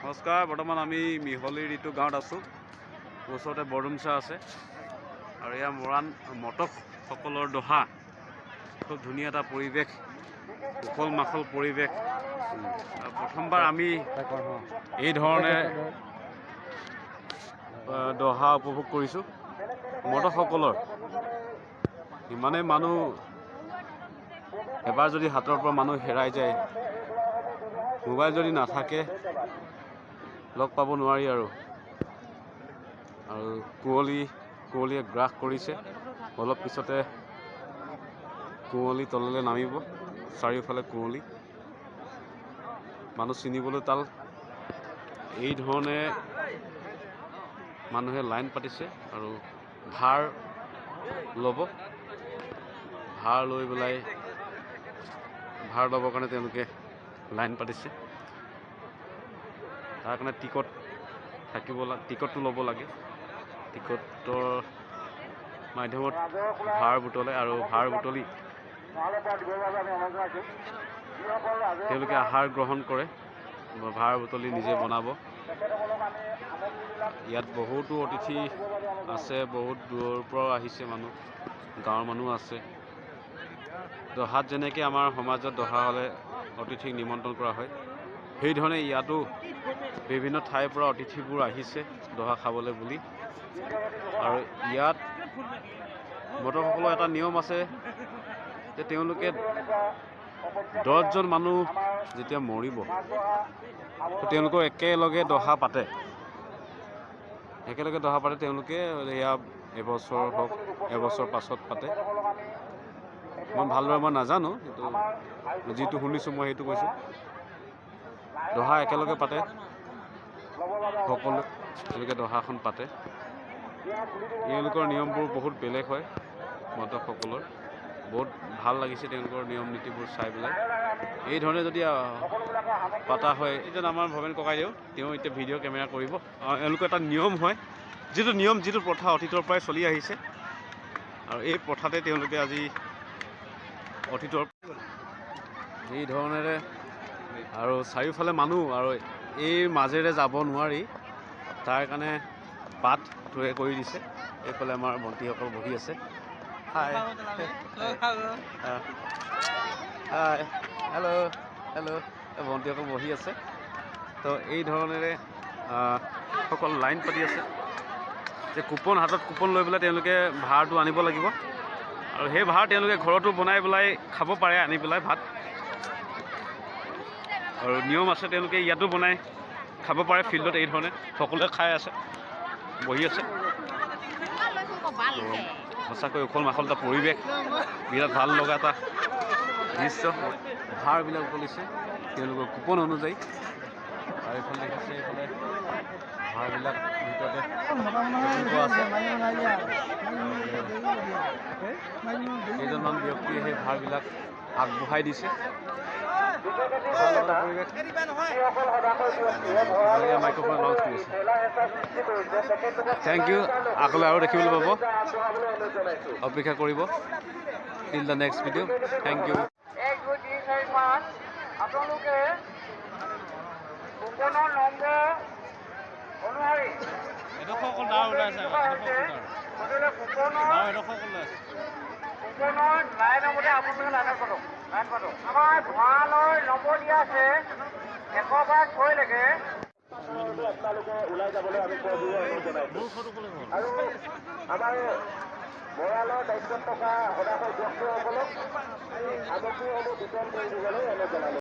নমস্কাৰ। বৰ্তমান আমি মিহলি ঋতু গাঁৱত আছোঁ। ওচৰতে বৰডুমচা আছে আৰু এয়া মৰাণ মটকসকলৰ দহা। খুব ধুনীয়া এটা পৰিৱেশ, উখল মাখল পৰিৱেশ। প্ৰথমবাৰ আমি এই ধৰণে দহা উপভোগ কৰিছোঁ। মটকসকলৰ ইমানেই মানুহ, এবাৰ যদি হাতৰ পৰা মানুহ হেৰাই যায়, মোবাইল যদি নাথাকে লগ পাব নোৱাৰি আৰু কুঁৱলীয়ে গ্ৰাস কৰিছে। অলপ পিছতে কুঁৱলী তললৈ নামিব। চাৰিওফালে কুঁৱলী, মানুহ চিনিবলৈ তাল। এই ধৰণে মানুহে লাইন পাতিছে আৰু ভাৰ ল'ব। ভাৰ লৈ পেলাই ভাৰ ল'বৰ কাৰণে তেওঁলোকে লাইন পাতিছে। তাৰ কাৰণে টিকটটো ল'ব লাগে। টিকটৰ মাধ্যমত ভাৰ বুটলে আৰু ভাৰ বুটলি তেওঁলোকে আহাৰ গ্ৰহণ কৰে। ভাৰ বুটলি নিজে বনাব। ইয়াত বহুতো অতিথি আছে, বহুত দূৰৰ পৰাও আহিছে মানুহ, গাঁৱৰ মানুহ আছে। দহাত যেনেকৈ আমাৰ সমাজত দহা হ'লে অতিথিক নিমন্ত্ৰণ কৰা হয়, সেইধৰণে ইয়াতো বিভিন্ন ঠাইৰ পৰা অতিথিবোৰ আহিছে দহা খাবলৈ বুলি। আৰু ইয়াত মটকসকলৰ এটা নিয়ম আছে যে তেওঁলোকে 10জন মানুহ যেতিয়া মৰিব, তেওঁলোকৰ একেলগে দহা পাতে। তেওঁলোকে এয়া এবছৰ হওক, এবছৰ পাছত পাতে। মই ভালদৰে নাজানো, কিন্তু যিটো শুনিছোঁ মই সেইটো কৈছোঁ। দহা একেলগে পাতে, সকলো তেওঁলোকে দহাখন পাতে। তেওঁলোকৰ নিয়মবোৰ বহুত বেলেগ হয়। মটকসকলৰ বহুত ভাল লাগিছে তেওঁলোকৰ নিয়ম নীতিবোৰ চাই পেলাই। এই ধৰণে যদি পতা হয়, এতিয়া আমাৰ ভৱেন ককাইদেউ, তেওঁ এতিয়া ভিডিঅ' কেমেৰা কৰিব। এওঁলোকৰ এটা নিয়ম হয়, যিটো প্ৰথা অতীতৰ পৰাই চলি আহিছে। আৰু এই প্ৰথাতে তেওঁলোকে আজি অতীতৰ এই ধৰণেৰে, আৰু চাৰিওফালে মানুহ, আৰু এই মাজেৰে যাব নোৱাৰি, তাৰ কাৰণে বাট তৈয়াৰ কৰি দিছে। এইফালে আমাৰ ভণ্টিসকল বহি আছে। হাই, হেল্ল'। ভণ্টিসকল বহি আছে। তো এই ধৰণেৰে সকল লাইন পাতি আছে যে হাতত কুপন লৈ পেলাই তেওঁলোকে ভাৰটো আনিব লাগিব। আৰু সেই ভাৰ তেওঁলোকে ঘৰতো বনাই পেলাই খাব পাৰে, আনি পেলাই ভাত। আৰু নিয়ম আছে, তেওঁলোকে ইয়াতো বনাই খাব পাৰে ফিল্ডত। এই ধৰণে সকলোৱে খাই আছে, বহি আছে। সঁচাকৈ উখল মাখল এটা পৰিৱেশ, বিৰাট ভাল লগা এটা দৃশ্য। ভাৰবিলাক উতলিছে তেওঁলোকৰ কুপন অনুযায়ী। আৰু এইফালে দেখিছে, এইফালে ভাৰবিলাক ভিতৰতে আছে। কেইজনমান ব্যক্তিয়ে সেই ভাৰবিলাক আগবঢ়াই দিছে। মাইক্ৰফোন লঞ্চ কৰিছে। Thank you. আগলৈ আৰু দেখিবলৈ পাব, অপেক্ষা কৰিব। Till the next video'. Thank you. 1, 2, 3, 4, 5 আপোনালোকে কুপনৰ নম্বৰ অনুসৰি কুপনৰ লাইনৰ মতে আপোনালোকে লাইনত পাতক। আমাৰ ভঁৰালৰ নম্বৰ দিয়া আছে 100 পৰা 6 লৈকে। আপোনালোকে ওলাই যাবলৈ আমি আৰু আমাৰ ভঁৰালৰ দায়িত্বত থকা সদাশয় ব্যক্তিসকলক সামগ্ৰীসমূহ বিতৰণ কৰি দিবলৈ অনুৰোধ জনালোঁ।